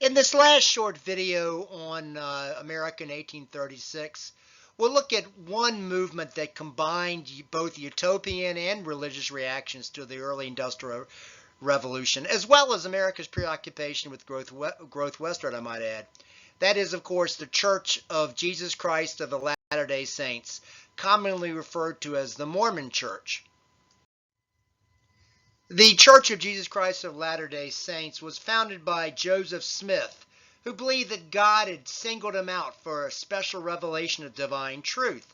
In this last short video on America in 1836, we'll look at one movement that combined both utopian and religious reactions to the early Industrial Revolution, as well as America's preoccupation with growth westward, I might add. That is, of course, the Church of Jesus Christ of the Latter-day Saints, commonly referred to as the Mormon Church. The Church of Jesus Christ of Latter-day Saints was founded by Joseph Smith, who believed that God had singled him out for a special revelation of divine truth.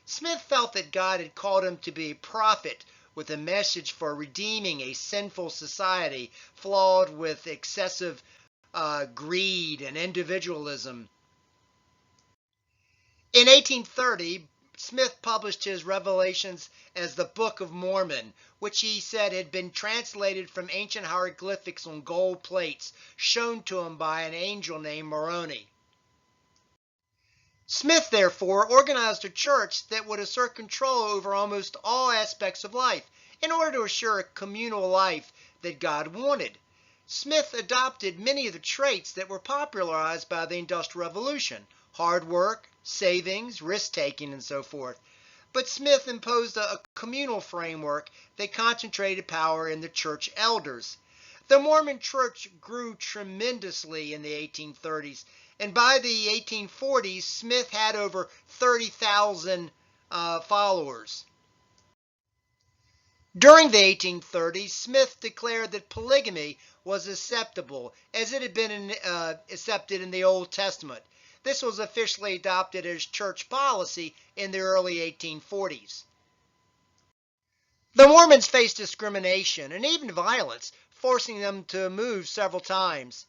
Smith felt that God had called him to be a prophet with a message for redeeming a sinful society flawed with excessive greed and individualism. In 1830, Smith published his revelations as the Book of Mormon, which he said had been translated from ancient hieroglyphics on gold plates shown to him by an angel named Moroni. Smith, therefore, organized a church that would assert control over almost all aspects of life in order to assure a communal life that God wanted. Smith adopted many of the traits that were popularized by the Industrial Revolution: hard work, savings, risk-taking, and so forth. But Smith imposed a communal framework that concentrated power in the church elders. The Mormon Church grew tremendously in the 1830s, and by the 1840s, Smith had over 30,000 followers. During the 1830s, Smith declared that polygamy was acceptable, as it had been accepted in the Old Testament. This was officially adopted as church policy in the early 1840s. The Mormons faced discrimination and even violence, forcing them to move several times.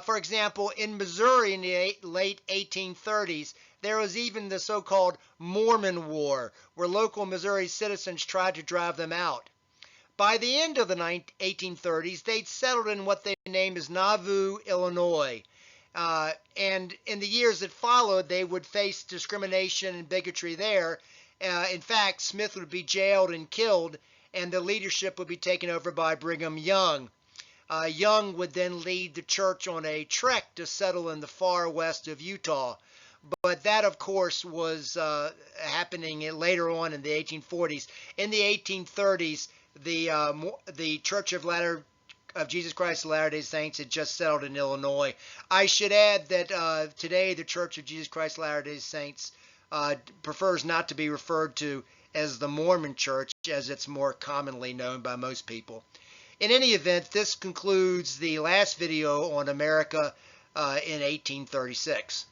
For example, in Missouri in the late 1830s, there was even the so-called Mormon War, where local Missouri citizens tried to drive them out. By the end of the 1830s, they'd settled in what they named as Nauvoo, Illinois. And in the years that followed, they would face discrimination and bigotry there. In fact, Smith would be jailed and killed, and the leadership would be taken over by Brigham Young. Young would then lead the church on a trek to settle in the far west of Utah. But that, of course, was happening later on in the 1840s. In the 1830s, the Church of Jesus Christ of Latter-day Saints had just settled in Illinois. I should add that today the Church of Jesus Christ of Latter-day Saints prefers not to be referred to as the Mormon Church, as it's more commonly known by most people. In any event, this concludes the last video on America in 1836.